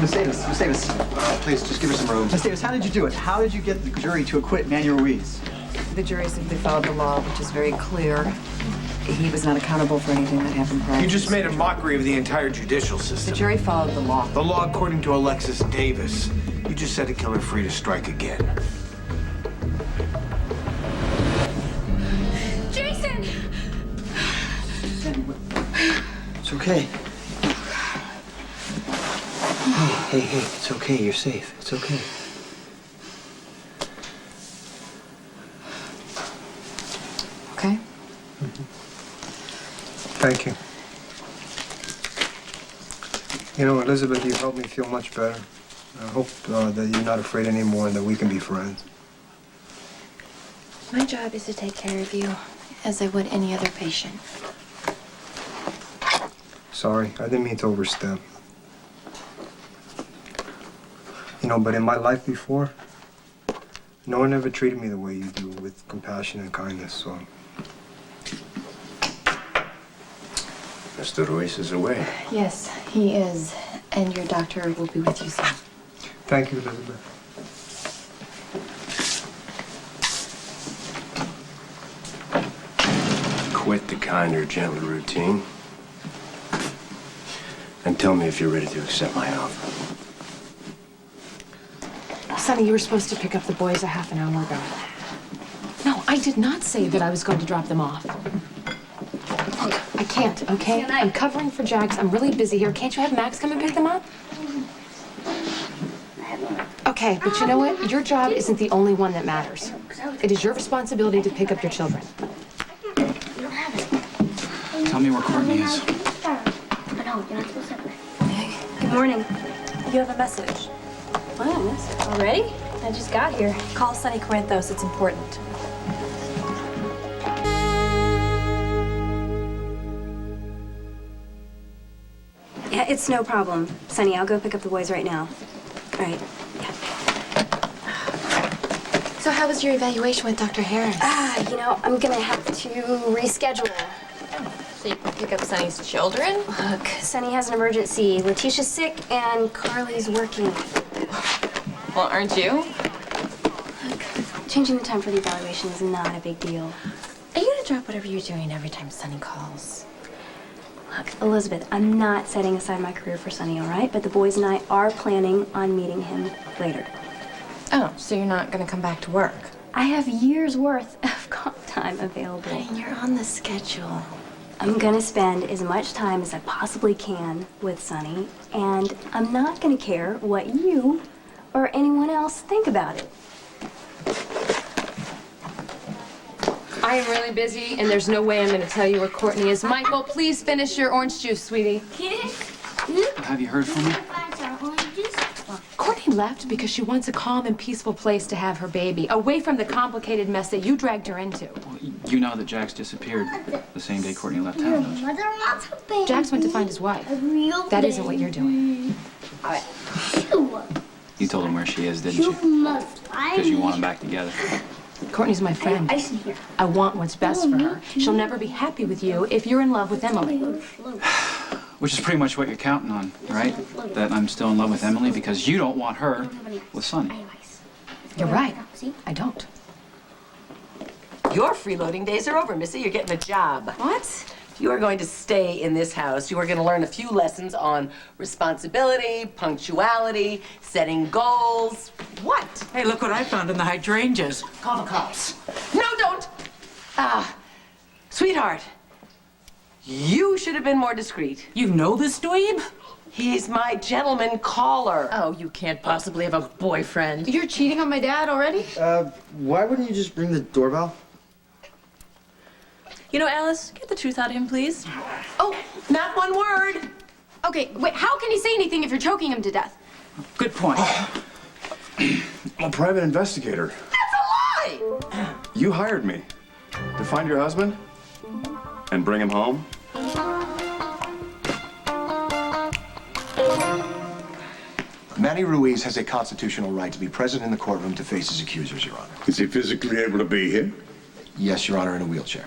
Miss Davis. Please, just give her some room. Miss Davis, how did you do it? How did you get the jury to acquit Manuel Ruiz? The jury simply followed the law, which is very clear. He was not accountable for anything that happened prior. You just made a mockery of the entire judicial system. The jury followed the law. The law according to Alexis Davis. You just set a killer free to strike again. Jason! It's okay. Hey, it's okay. You're safe. It's okay. Okay? Thank you. You know, Elizabeth, you helped me feel much better. I hope that you're not afraid anymore and that we can be friends. My job is to take care of you as I would any other patient. Sorry, I didn't mean to overstep. You know, but in my life before, no one ever treated me the way you do, with compassion and kindness, so... Mr. Ruiz is away. Yes, he is. And your doctor will be with you soon. Thank you, Elizabeth. Quit the kinder, gentler routine. And tell me if you're ready to accept my offer. Sonny, you were supposed to pick up the boys a half an hour ago. No, I did not say that I was going to drop them off. Look, I can't, okay? I'm covering for Jax. I'm really busy here. Can't you have Max come and pick them up? Okay, but you know what? Your job isn't the only one that matters. It is your responsibility to pick up your children. Tell me where Courtney is. Good morning. You have a message. What? Already? I just got here. Call Sonny Corinthos. It's important. Yeah, it's no problem. Sonny, I'll go pick up the boys right now. All right. Yeah. So how was your evaluation with Dr. Harris? You know, I'm gonna have to reschedule. So you can pick up Sonny's children? Look, Sonny has an emergency. Letitia's sick and Carly's working. Well, aren't you? Look, changing the time for the evaluation is not a big deal. Are you gonna drop whatever you're doing every time Sonny calls? Look, Elizabeth, I'm not setting aside my career for Sonny, all right? But the boys and I are planning on meeting him later. Oh, so you're not gonna come back to work? I have years' worth of comp time available. And you're on the schedule. I'm gonna spend as much time as I possibly can with Sonny, and I'm not gonna care what you or anyone else think about it. I am really busy, and there's no way I'm going to tell you where Courtney is. Michael, please finish your orange juice, sweetie. Have you heard from me? Courtney left because she wants a calm and peaceful place to have her baby, away from the complicated mess that you dragged her into. Well, you know that Jax disappeared the same day Courtney left town, don't you? Jax went to find his wife. That isn't what you're doing. You told him where she is, didn't you? Because you want them back together. Courtney's my friend. I want what's best for her. She'll never be happy with you if you're in love with Emily. Which is pretty much what you're counting on, right? That I'm still in love with Emily because you don't want her with Sonny. You're right. I don't. Your freeloading days are over, Missy. You're getting a job. What? You are going to stay in this house. You are going to learn a few lessons on responsibility, punctuality, setting goals. What? Hey, look what I found in the hydrangeas. Call the cops. No, don't! Sweetheart, you should have been more discreet. You know this dweeb? He's my gentleman caller. Oh, you can't possibly have a boyfriend. You're cheating on my dad already? Why wouldn't you just ring the doorbell? You know, Alice, get the truth out of him, please. Oh, not one word. Okay, wait, how can he say anything if you're choking him to death? Good point. I'm a private investigator. That's a lie! You hired me to find your husband and bring him home. Manny Ruiz has a constitutional right to be present in the courtroom to face his accusers, Your Honor. Is he physically able to be here? Yes, Your Honor, in a wheelchair.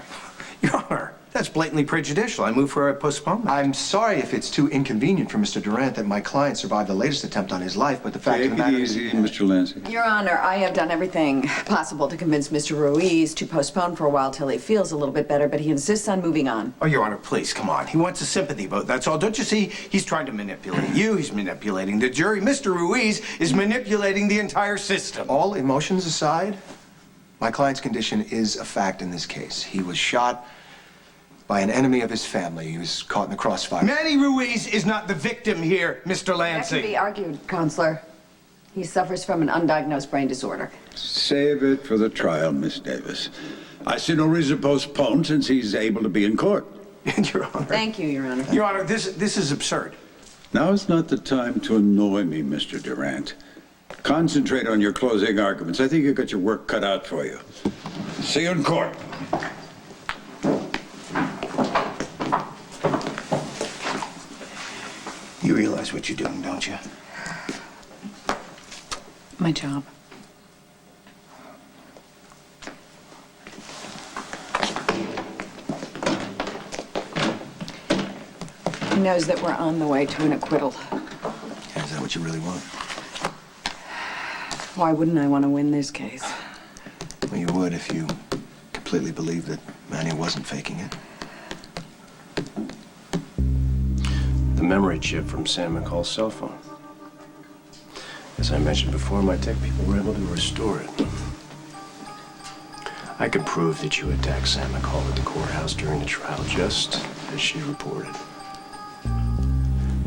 Your Honor, That's blatantly prejudicial. I move for a postponement. I'm sorry if it's too inconvenient for Mr. Durant that my client survived the latest attempt on his life, but the fact of the matter is... Take it easy, Mr. Lansing. Your Honor, I have done everything possible to convince Mr. Ruiz to postpone for a while till he feels a little bit better, but he insists on moving on. Oh, Your Honor, please, come on. He wants a sympathy vote, that's all. Don't you see? He's trying to manipulate you. He's manipulating the jury. Mr. Ruiz is manipulating the entire system. All emotions aside, my client's condition is a fact in this case. He was shot by an enemy of his family. He was caught in the crossfire. Manny Ruiz is not the victim here, Mr. That Lansing. can be argued, Counselor. He suffers from an undiagnosed brain disorder. Save it for the trial, Miss Davis. I see no reason to postpone since he's able to be in court. Your Honor. Thank you, Your Honor. Your Honor, this is absurd. Now is not the time to annoy me, Mr. Durant. Concentrate on your closing arguments. I think you've got your work cut out for you. See you in court. You realize what you're doing, don't you? My job. He knows that we're on the way to an acquittal. Is that what you really want? Why wouldn't I want to win this case? Well, you would if you completely believed that Manny wasn't faking it. The memory chip from Sam McCall's cell phone. As I mentioned before, my tech people were able to restore it. I could prove that you attacked Sam McCall at the courthouse during the trial, just as she reported.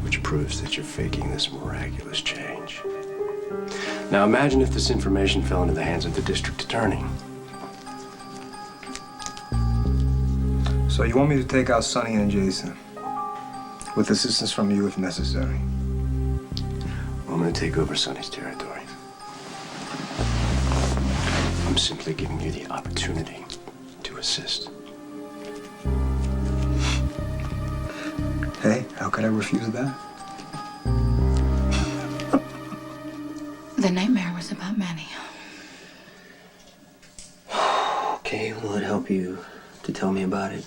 Which proves that you're faking this miraculous change. Now imagine if this information fell into the hands of the district attorney. So you want me to take out Sonny and Jason? With assistance from you if necessary. I'm going to take over Sonny's territory. I'm simply giving you the opportunity to assist. Hey, how could I refuse that? The nightmare was about Manny. Okay, will it help you to tell me about it?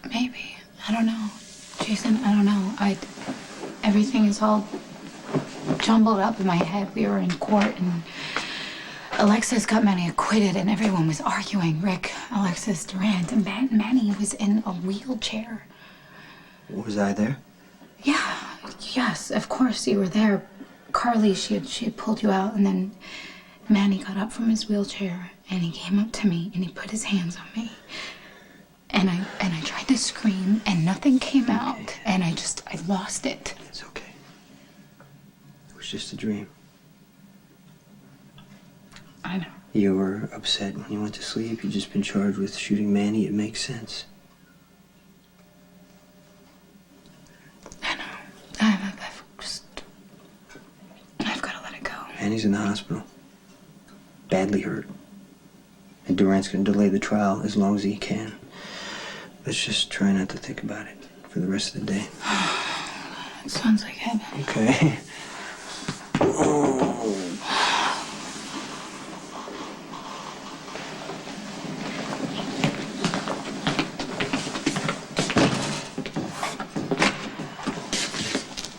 Maybe. I don't know. Jason, I don't know. Everything is all jumbled up in my head. We were in court and Alexis got Manny acquitted and everyone was arguing. Rick, Alexis, Durant, and Manny was in a wheelchair. Was I there? Yeah, yes, of course you were there. Carly, she had pulled you out and then Manny got up from his wheelchair and he came up to me and he put his hands on me. And I tried to scream and nothing came out and I lost it. It's okay. It was just a dream. I know. You were upset when you went to sleep. You'd just been charged with shooting Manny. It makes sense. I know. I've got to let it go. Manny's in the hospital. Badly hurt. And Durant's going to delay the trial as long as he can. Let's just try not to think about it for the rest of the day. It sounds like heaven. Okay. Oh.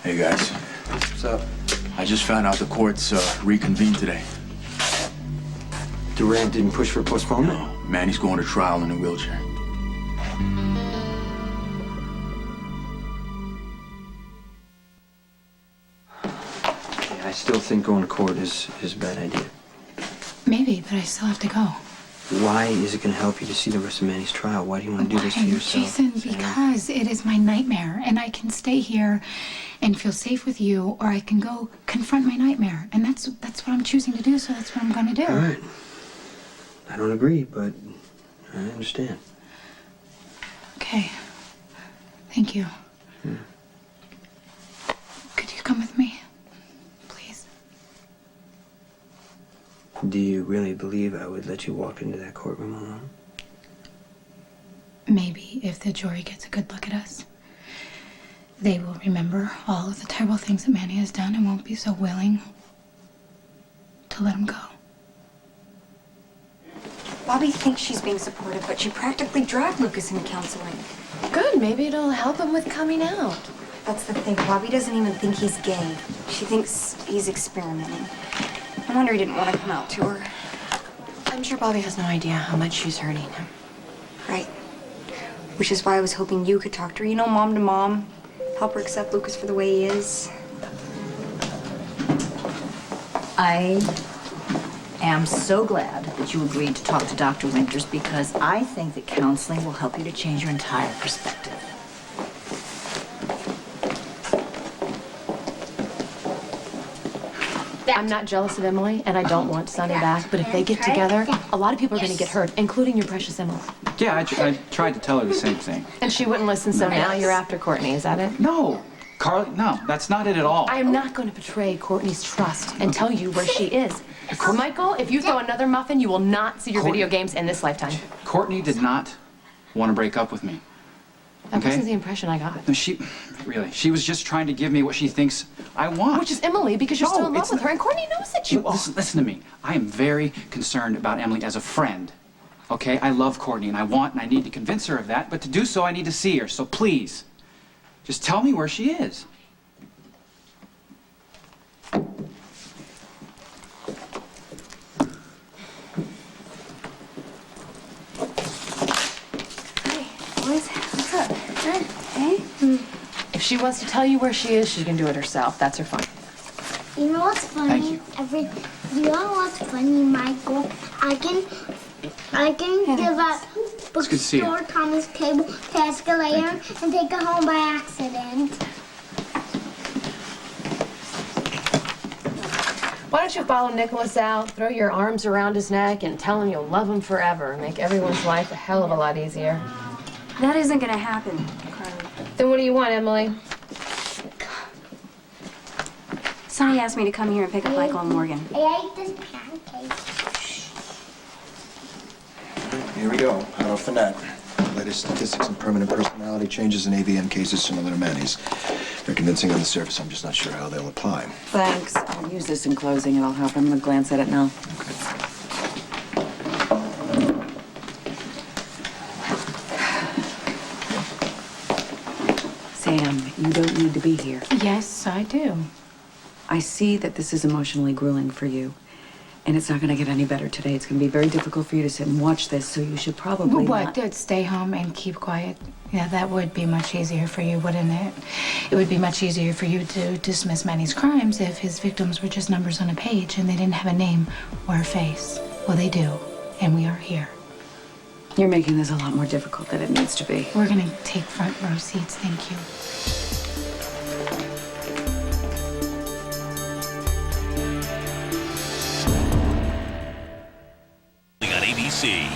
Hey, guys. What's up? I just found out the court's reconvened today. Durant didn't push for postponement? No, Manny's going to trial in a wheelchair. Yeah, I still think going to court is a bad idea. Maybe, but I still have to go. Why is it going to help you to see the rest of Manny's trial? Why do you want to do this to yourself? Jason, because it is my nightmare, and I can stay here and feel safe with you, or I can go confront my nightmare, and that's what I'm choosing to do. So that's what I'm going to do. All right. I don't agree, but I understand. Okay. Thank you. Could you come with me, please? Do you really believe I would let you walk into that courtroom alone? Maybe if the jury gets a good look at us, they will remember all of the terrible things that Manny has done and won't be so willing to let him go. Bobby thinks she's being supportive, but she practically dragged Lucas into counseling. Good, maybe it'll help him with coming out. That's the thing. Bobby doesn't even think he's gay. She thinks he's experimenting. No wonder he didn't want to come out to her. I'm sure Bobby has no idea how much she's hurting him. Right. Which is why I was hoping you could talk to her, you know, mom to mom. Help her accept Lucas for the way he is. I am so glad that you agreed to talk to Dr. Winters because I think that counseling will help you to change your entire perspective. I'm not jealous of Emily, and I don't want Sonny back, but if they get together, a lot of people are going to get hurt, including your precious Emily. Yeah, I tried to tell her the same thing. And she wouldn't listen, so now you're after Courtney, is that it? No, Carly, no, that's not it at all. I am not going to betray Courtney's trust and tell you where she is. Michael, if you throw another muffin, you will not see your video games in this lifetime. Courtney did not want to break up with me. That wasn't the impression I got. No, she was just trying to give me what she thinks I want. Which is Emily, because you're still in love with her, and Courtney knows that you are. Listen to me. I am very concerned about Emily as a friend. Okay? I love Courtney, and I want and I need to convince her of that, but to do so, I need to see her. So please, just tell me where she is. What's up? Hey? If she wants to tell you where she is, she can do it herself. That's her fun. You know what's funny? Thank you. You know what's funny, Michael? I can give that good to see you. bookstore Thomas Cable to escalator and take it home by accident. Why don't you follow Nicholas out, throw your arms around his neck, and tell him you'll love him forever, and make everyone's life a hell of a lot easier. That isn't gonna happen, Carly. Then what do you want, Emily? Sonny asked me to come here and pick up Michael and Morgan. I ate this pancake. Here we go. Hot off the net. Latest statistics and permanent personality changes in AVM cases similar to Manny's. They're convincing on the surface. I'm just not sure how they'll apply. Thanks. I'll use this in closing. It'll help. I'm gonna glance at it now. Sam, you don't need to be here. Yes, I do. I see that this is emotionally grueling for you. And it's not going to get any better today. It's going to be very difficult for you to sit and watch this, so you should probably not... Stay home and keep quiet. Yeah, that would be much easier for you, wouldn't it? It would be much easier for you to dismiss Manny's crimes if his victims were just numbers on a page and they didn't have a name or a face. Well, they do, and we are here. You're making this a lot more difficult than it needs to be. We're going to take front row seats, thank you. On ABC.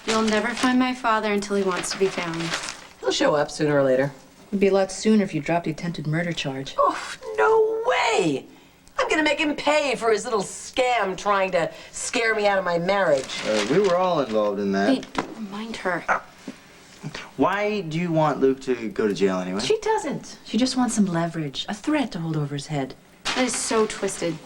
You'll never find my father until he wants to be found. He'll show up sooner or later. It'd be a lot sooner if you dropped the attempted murder charge. Oh, no way! I'm gonna make him pay for his little scam trying to scare me out of my marriage. We were all involved in that. Wait, remind her. Why do you want Luke to go to jail anyway? She doesn't. She just wants some leverage, a threat to hold over his head. That is so twisted.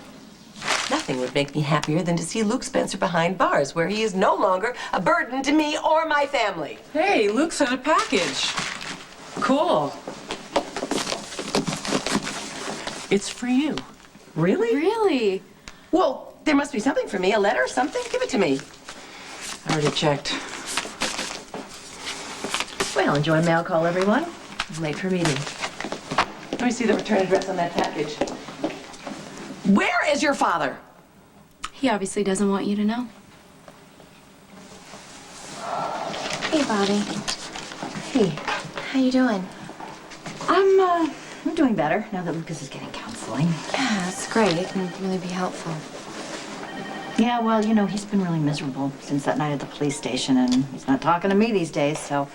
Nothing would make me happier than to see Luke Spencer behind bars, where he is no longer a burden to me or my family. Hey, Luke sent a package. Cool. It's for you. Really? Really? Well, there must be something for me, a letter or something. Give it to me. I already checked. Well, enjoy mail call, everyone. I'm late for meeting. Let me see the return address on that package. Where is your father? He obviously doesn't want you to know. Hey, Bobby. Hey, how you doing? I'm doing better now that Lucas is getting counseling. Yeah, that's great. It can really be helpful. Yeah, well, you know, he's been really miserable since that night at the police station, and he's not talking to me these days, so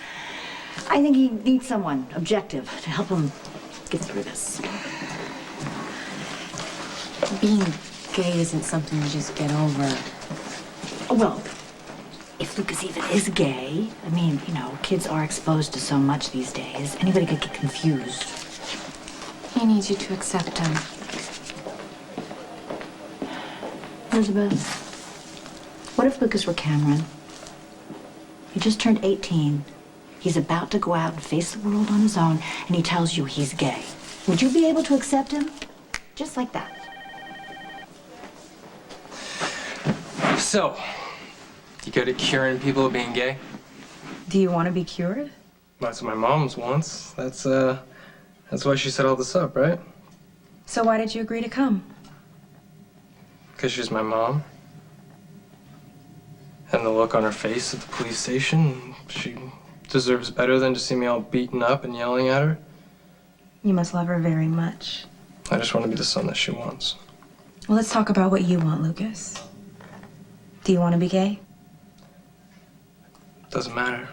I think he needs someone objective to help him get through this. Being gay isn't something you just get over. Well, if Lucas even is gay, I mean, you know, kids are exposed to so much these days. Anybody could get confused. He needs you to accept him. Elizabeth, what What if Lucas were Cameron? He just turned 18. He's about to go out and face the world on his own, and he tells you he's gay. Would you be able to accept him? Just like that. So, you good at curing people of being gay? Do you want to be cured? That's what my mom's wants. That's why she set all this up, right? So why did you agree to come? Because she's my mom. And the look on her face at the police station, she deserves better than to see me all beaten up and yelling at her. You must love her very much. I just want to be the son that she wants. Well, let's talk about what you want, Lucas. Do you want to be gay? Doesn't matter.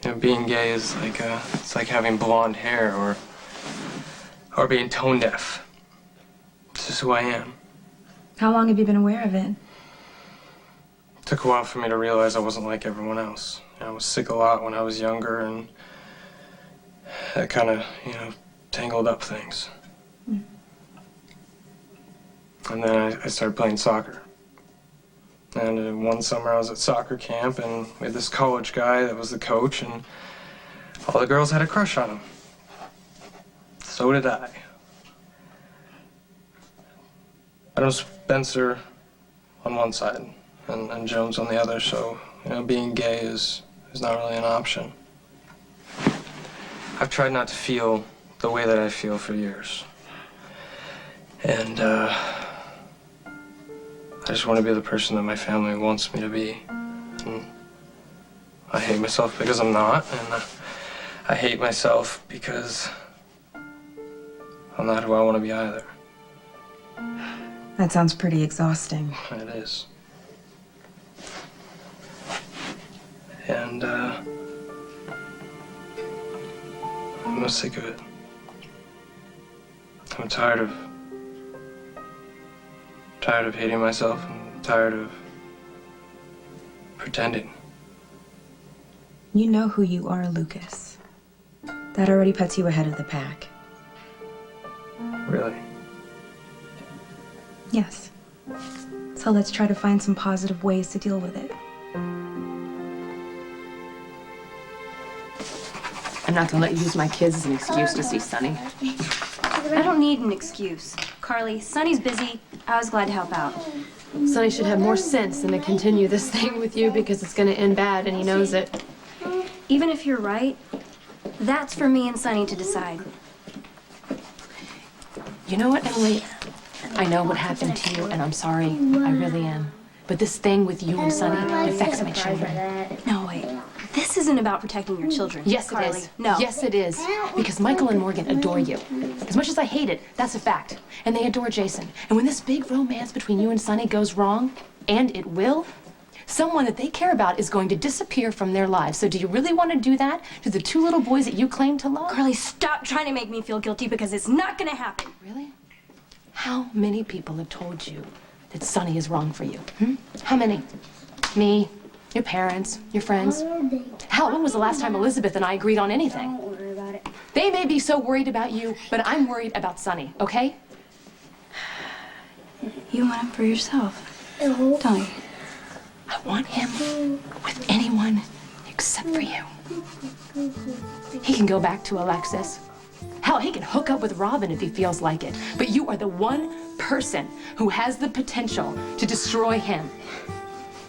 You know, being gay is like it's like having blonde hair or being tone deaf. It's just who I am. How long have you been aware of it? It took a while for me to realize I wasn't like everyone else. You know, I was sick a lot when I was younger, and that kind of, tangled up things. Mm. And then I started playing soccer. And one summer I was at soccer camp, and we had this college guy that was the coach, and all the girls had a crush on him. So did I. I know Spencer on one side and Jones on the other, so, being gay is not really an option. I've tried not to feel the way that I feel for years. And, I just want to be the person that my family wants me to be. And I hate myself because I'm not, and I hate myself because I'm not who I want to be either. That sounds pretty exhausting. It is. And, I'm sick of it. I'm tired of hating myself and tired of pretending. You know who you are, Lucas. That already puts you ahead of the pack. Really? Yes. So let's try to find some positive ways to deal with it. I'm not gonna let you use my kids as an excuse to see Sonny. I don't need an excuse. Carly, Sonny's busy. I was glad to help out. Sonny should have more sense than to continue this thing with you because it's gonna end bad and he knows it. Even if you're right, that's for me and Sonny to decide. You know what, Emily? I know what happened to you, and I'm sorry. I really am. But this thing with you and Sonny affects my children. No, wait. This isn't about protecting your children. Yes, Carly. it is. No. Yes, it is. Because Michael and Morgan adore you. As much as I hate it, that's a fact. And they adore Jason. And when this big romance between you and Sonny goes wrong, and it will, someone that they care about is going to disappear from their lives. So do you really want to do that to the two little boys that you claim to love? Carly, stop trying to make me feel guilty because it's not gonna happen. Really? How many people have told you that Sonny is wrong for you? How many? Me, your parents, your friends. Hell, when was the last time Elizabeth and I agreed on anything? Don't worry about it. They may be so worried about you, but I'm worried about Sonny, okay? You want him for yourself, don't you? I want him with anyone except for you. He can go back to Alexis. Hell, he can hook up with Robin if he feels like it. But you are the one person who has the potential to destroy him.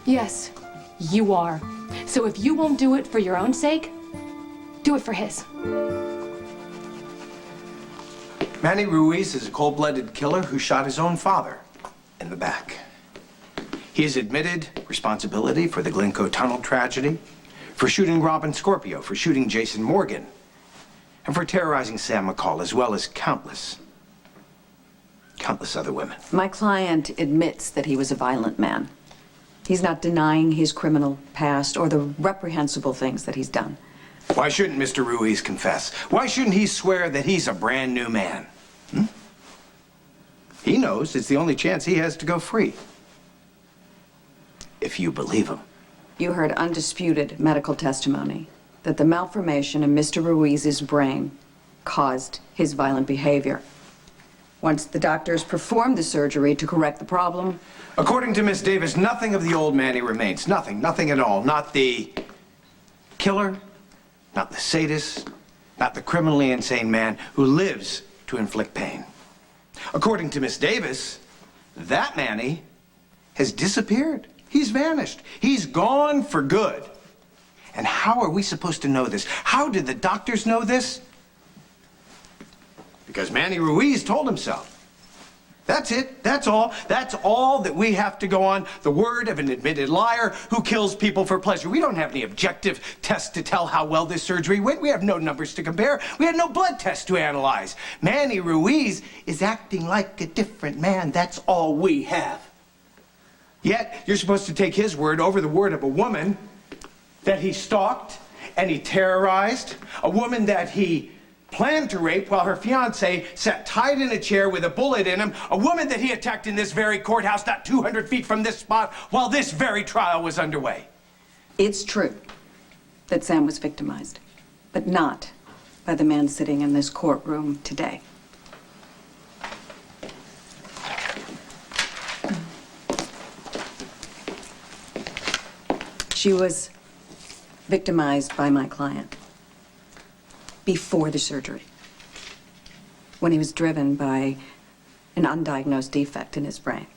Yes, you are. So if you won't do it for your own sake, do it for his. Manny Ruiz is a cold-blooded killer who shot his own father in the back. He has admitted responsibility for the Glencoe Tunnel tragedy, for shooting Robin Scorpio, for shooting Jason Morgan, and for terrorizing Sam McCall, as well as countless other women. My client admits that he was a violent man. He's not denying his criminal past or the reprehensible things that he's done. Why shouldn't Mr. Ruiz confess? Why shouldn't he swear that he's a brand new man? He knows it's the only chance he has to go free. If you believe him. You heard undisputed medical testimony that the malformation in Mr. Ruiz's brain caused his violent behavior. Once the doctors perform the surgery to correct the problem, According to Miss Davis, nothing of the old Manny remains. Nothing at all. Not the killer, not the sadist, not the criminally insane man who lives to inflict pain. According to Miss Davis, that Manny has disappeared. He's vanished. He's gone for good. And how are we supposed to know this? How did the doctors know this? Because Manny Ruiz told him so. That's it. That's all. That's all that we have to go on. The word of an admitted liar who kills people for pleasure. We don't have any objective tests to tell how well this surgery went. We have no numbers to compare. We had no blood tests to analyze. Manny Ruiz is acting like a different man. That's all we have. Yet, you're supposed to take his word over the word of a woman that he stalked and he terrorized, a woman that he planned to rape while her fiancé sat tied in a chair with a bullet in him, a woman that he attacked in this very courthouse not 200 feet from this spot while this very trial was underway. it's true that Sam was victimized, but not by the man sitting in this courtroom today. She was victimized by my client before the surgery, when he was driven by an undiagnosed defect in his brain.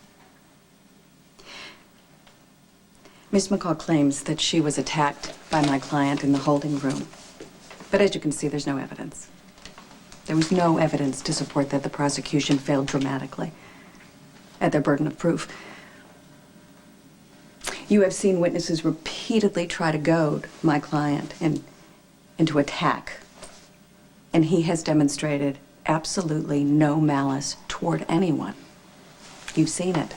Miss McCall claims that she was attacked by my client in the holding room, but as you can see, there's no evidence. There was no evidence to support that. The prosecution failed dramatically at their burden of proof. You have seen witnesses repeatedly try to goad my client into attack, and he has demonstrated absolutely no malice toward anyone. You've seen it.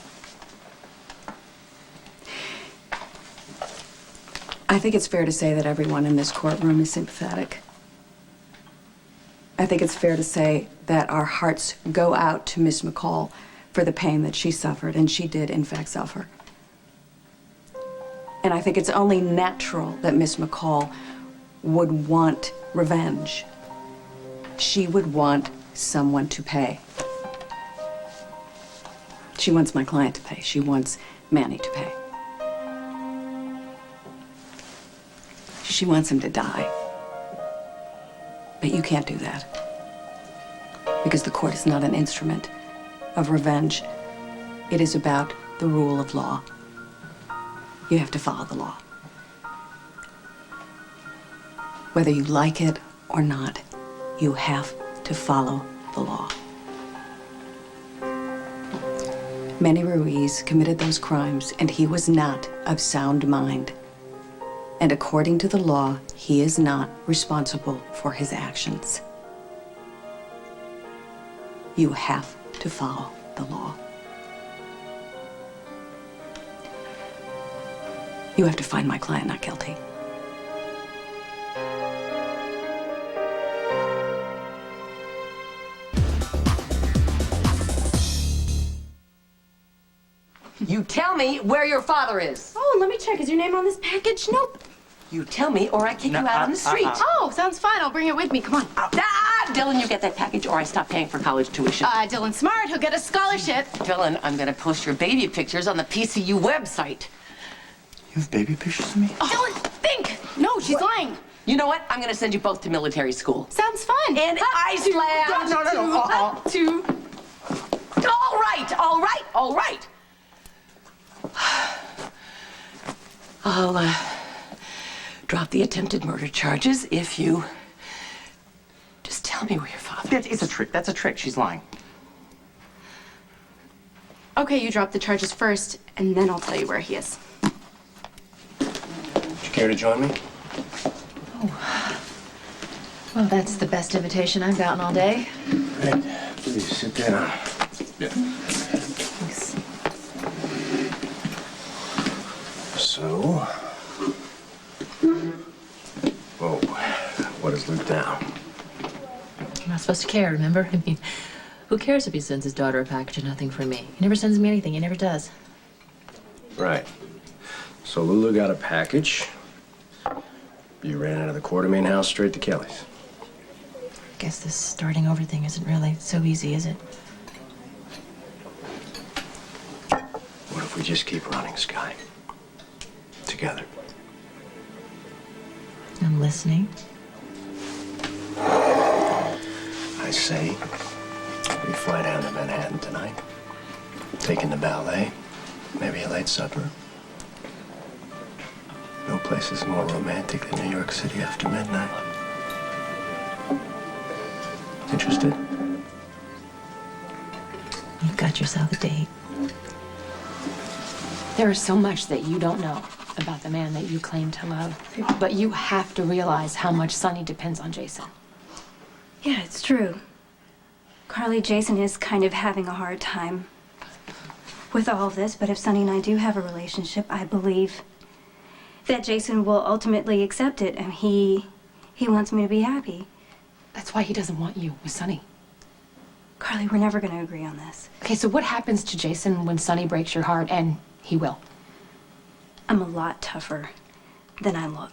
I think it's fair to say that everyone in this courtroom is sympathetic. I think it's fair to say that our hearts go out to Miss McCall for the pain that she suffered, and she did, in fact, suffer. And I think it's only natural that Miss McCall would want revenge. She would want someone to pay. She wants my client to pay. She wants Manny to pay. She wants him to die. But you can't do that. Because the court is not an instrument of revenge. It is about the rule of law. You have to follow the law. Whether you like it or not, you have to follow the law. Manny Ruiz committed those crimes, and he was not of sound mind. And according to the law, he is not responsible for his actions. You have to follow the law. You have to find my client not guilty. You tell me where your father is. Oh, let me check. Is your name on this package? Nope. You tell me or I kick you out on the street. Oh, sounds fine. I'll bring it with me. Come on. Dylan, you get that package or I stop paying for college tuition. Dylan's smart. He'll get a scholarship. Dylan, I'm gonna post your baby pictures on the PCU website. You have baby pictures of me? Dylan, think. No, she's lying. You know what? I'm gonna send you both to military school. Sounds fun. In Iceland. No. All right. I'll drop the attempted murder charges if you just tell me where your father is. It's a trick. That's a trick. She's lying. Okay, you drop the charges first, and then I'll tell you where he is. Would you care to join me? Well, that's the best invitation I've gotten all day. Right. Please sit down. Yeah. Thanks. So. Whoa. What has Luke down? I'm not supposed to care, remember? I mean, who cares if he sends his daughter a package and nothing from me? He never sends me anything. He never does. Right. So Lulu got a package. You ran out of the Quartermain house straight to Kelly's. I guess this starting over thing isn't really so easy, is it? we just keep running, Sky. Together. I'm listening. I say, we fly down to Manhattan tonight. Taking the ballet, maybe a late supper. No place is more romantic than New York City after midnight. Interested? You've got yourself a date. There is so much that you don't know about the man that you claim to love. But you have to realize how much Sonny depends on Jason. Yeah, it's true. Carly, Jason is kind of having a hard time with all of this, but if Sonny and I do have a relationship, I believe that Jason will ultimately accept it, and he wants me to be happy. That's why he doesn't want you with Sonny. Carly, we're never going to agree on this. Okay, so what happens to Jason when Sonny breaks your heart, and he will? I'm a lot tougher than I look.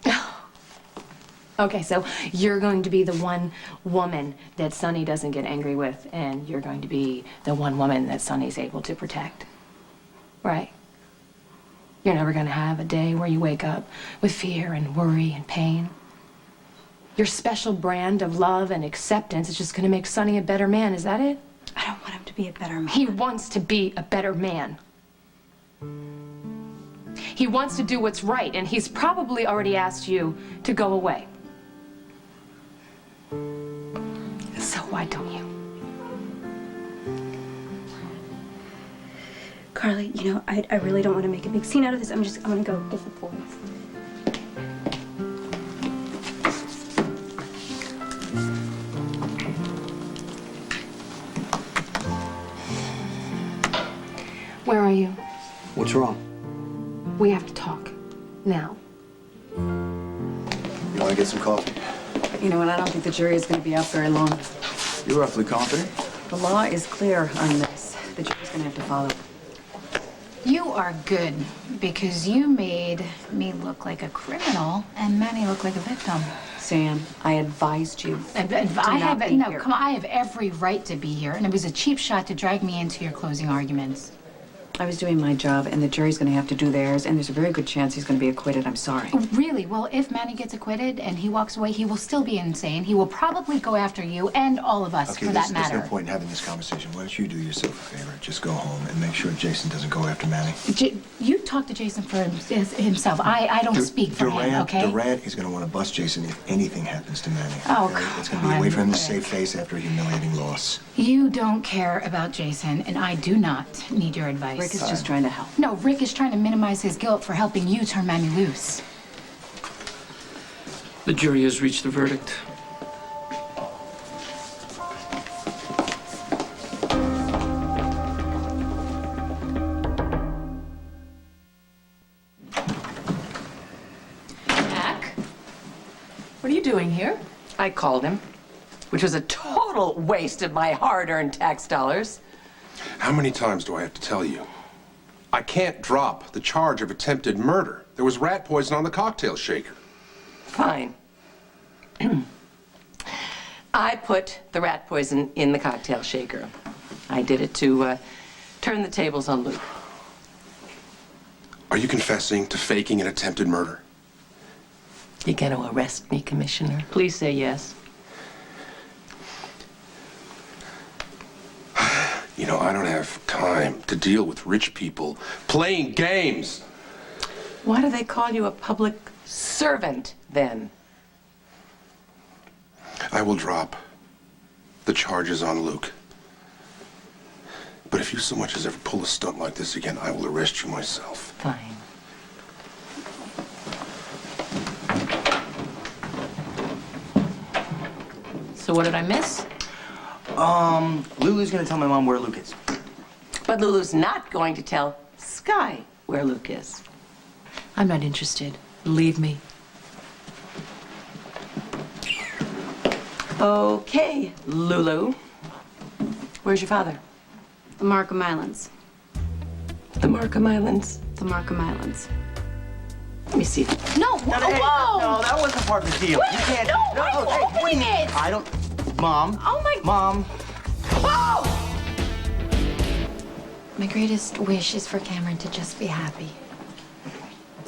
Okay, so you're going to be the one woman that Sonny doesn't get angry with, and you're going to be the one woman that Sonny's able to protect. Right? You're never going to have a day where you wake up with fear and worry and pain. Your special brand of love and acceptance is just going to make Sonny a better man, is that it? I don't want him to be a better man. He wants to be a better man. He wants to do what's right, and he's probably already asked you to go away. So why don't you? Carly, you know, I really don't want to make a big scene out of this. I'm going to go get the boys. Where are you? What's wrong? We have to talk. Now. You want to get some coffee? You know what? I don't think the jury is going to be out very long. You're roughly confident? The law is clear on this. The jury's going to have to follow. You are good because you made me look like a criminal and Manny look like a victim. Sam, I advised you. I have every right to be here, and it was a cheap shot to drag me into your closing arguments. I was doing my job, and the jury's going to have to do theirs, and there's a very good chance he's going to be acquitted. I'm sorry. Really? Well, if Manny gets acquitted and he walks away, he will still be insane. He will probably go after you and all of us, for that matter. There's no point in having this conversation. Why don't you do yourself a favor? Just go home and make sure Jason doesn't go after Manny. You talk to Jason for himself. I don't speak for him, okay? Durant is going to want to bust Jason if anything happens to Manny. Oh, okay? come It's going to be a way for him to Rick. save face after a humiliating loss. You don't care about Jason, and I do not need your advice. Rick is just trying to help. No, Rick is trying to minimize his guilt for helping you turn Manny loose. The jury has reached a verdict. Mac? What are you doing here? I called him, which was a total waste of my hard-earned tax dollars. How many times do I have to tell you? I can't drop the charge of attempted murder. There was rat poison on the cocktail shaker. Fine. I put the rat poison in the cocktail shaker. I did it to turn the tables on Luke. Are you confessing to faking an attempted murder? You gonna arrest me, Commissioner? Please say yes. You know, I don't have time to deal with rich people playing games. Why do they call you a public servant, then? I will drop the charges on Luke. But if you so much as ever pull a stunt like this again, I will arrest you myself. Fine. So what did I miss? Lulu's gonna tell my mom where Luke is. But Lulu's not going to tell Sky where Luke is. I'm not interested. Believe me. Okay, Lulu. Where's your father? The Markham Islands. The Markham Islands. The Markham Islands. Let me see. No, No, that wasn't part of the deal. You can't. No, I'm opening it. I don't. Mom. Oh my. Mom. Oh! My greatest wish is for Cameron to just be happy.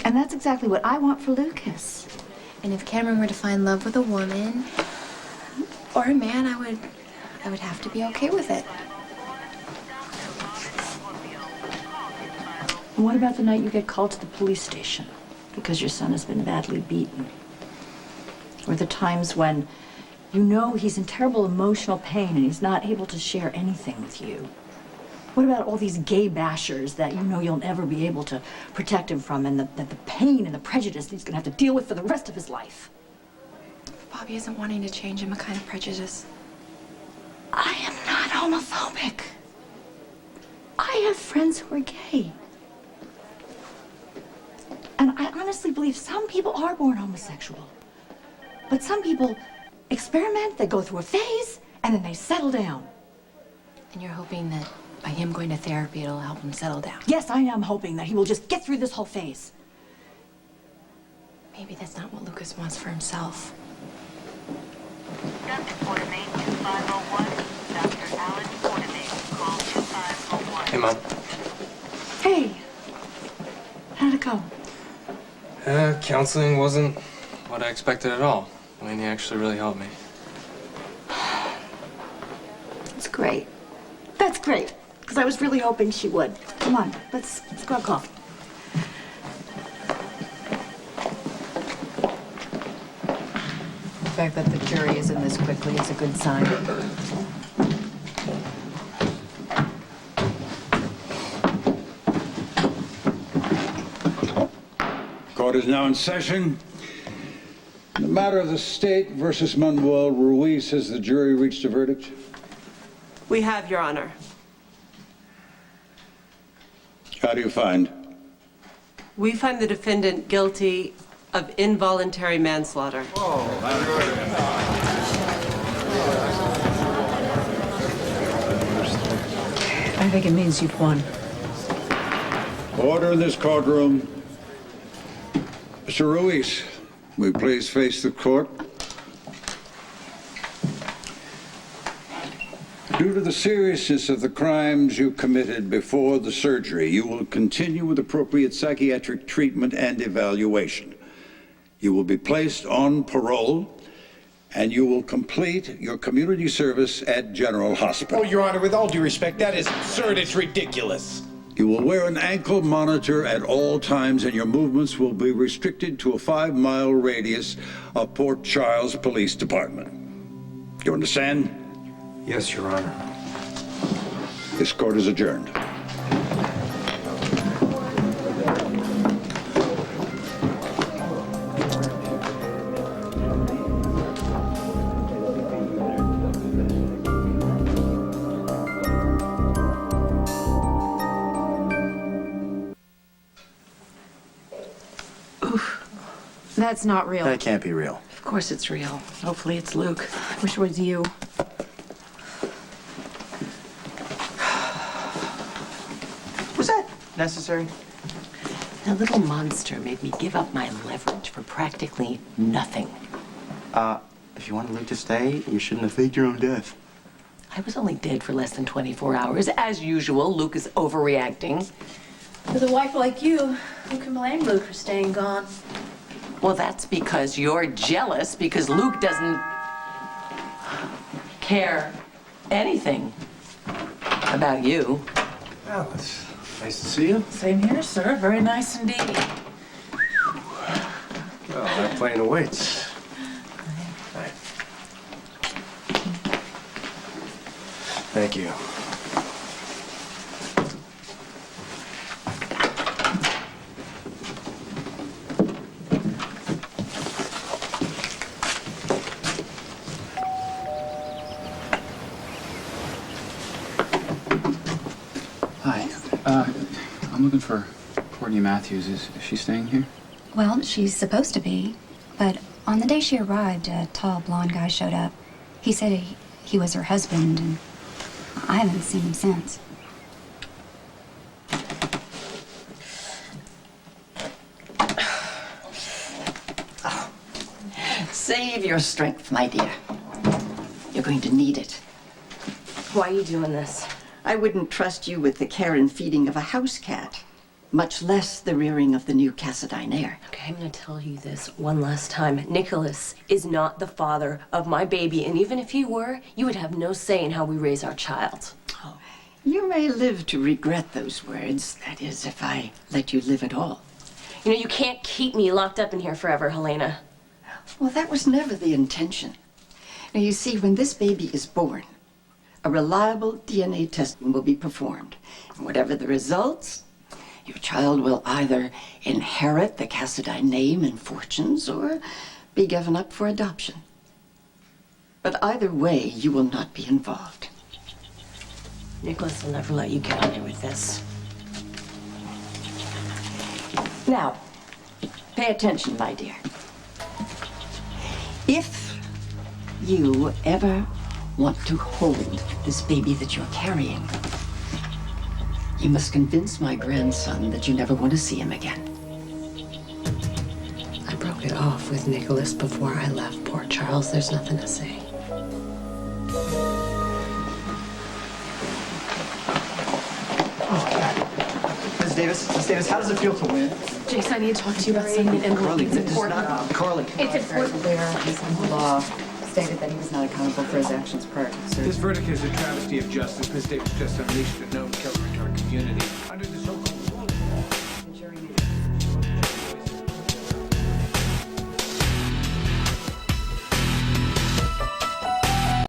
And that's exactly what I want for Lucas. And if Cameron were to find love with a woman or a man, I would have to be okay with it. And what about the night you get called to the police station because your son has been badly beaten? Or the times when you know he's in terrible emotional pain and he's not able to share anything with you? What about all these gay bashers that you know you'll never be able to protect him from, and the pain and the prejudice he's gonna have to deal with for the rest of his life? Bobby isn't wanting to change him a kind of prejudice. I am not homophobic. I have friends who are gay. And I honestly believe some people are born homosexual. But some people experiment, they go through a phase, and then they settle down. And you're hoping that by him going to therapy, it'll help him settle down. Yes, I am hoping that he will just get through this whole phase. Maybe that's not what Lucas wants for himself. Hey, Mom. Hey, how'd it go? Counseling wasn't what I expected at all. Lainey actually really helped me. It's great. That's great, because I was really hoping she would. Come on, let's go have coffee. The fact that the jury is in this quickly is a good sign. Court is now in session. In the matter of the state versus Manuel Ruiz, has the jury reached a verdict? We have, Your Honor. How do you find? We find the defendant guilty of involuntary manslaughter. I think it means you've won. Order in this courtroom. Mr. Ruiz, will you please face the court? Due to the seriousness of the crimes you committed before the surgery, you will continue with appropriate psychiatric treatment and evaluation. You will be placed on parole, and you will complete your community service at General Hospital. Oh, Your Honor, with all due respect, that is absurd. It's ridiculous. You will wear an ankle monitor at all times, and your movements will be restricted to a 5-mile radius of Port Charles Police Department. You understand? Yes, Your Honor. This court is adjourned. That's not real. That can't be real. Of course it's real. Hopefully it's Luke. I wish it was you. Was that necessary? The little monster made me give up my leverage for practically nothing. If you wanted Luke to stay, you shouldn't have faked your own death. I was only dead for less than 24 hours. As usual, Luke is overreacting. With a wife like you, who can blame Luke for staying gone? Well, that's because you're jealous because Luke doesn't care anything about you. Well, it's nice to see you. Same here, sir. Very nice indeed. Well, that plane awaits. Thank you. Hi. I'm looking for Courtney Matthews. Is she staying here? Well, she's supposed to be, but on the day she arrived, a tall blonde guy showed up. He said he was her husband, and I haven't seen him since. Save your strength, my dear. You're going to need it. Why are you doing this? I wouldn't trust you with the care and feeding of a house cat, much less the rearing of the new Cassadine heir. Okay, I'm gonna tell you this one last time. Nicholas is not the father of my baby, and even if he were, you would have no say in how we raise our child. You may live to regret those words, that is, if I let you live at all. You know, you can't keep me locked up in here forever, Helena. Well, that was never the intention. Now, you see, when this baby is born, a reliable DNA testing will be performed. And whatever the results, your child will either inherit the Cassadine name and fortunes or be given up for adoption. But either way, you will not be involved. Nicholas will never let you get away with this. Now, pay attention, my dear. If you ever want to hold this baby that you're carrying, you must convince my grandson that you never want to see him again. I broke it off with Nicholas before I left Port Charles. There's nothing to say. Ms. Davis, how does it feel to win? Jason, I need to talk to you about something important. It's important. Carly. It's important. The law stated that he was not accountable for his actions prior to the surgery. This verdict is a travesty of justice. Ms. Davis just unleashed a known killer into our community. Under this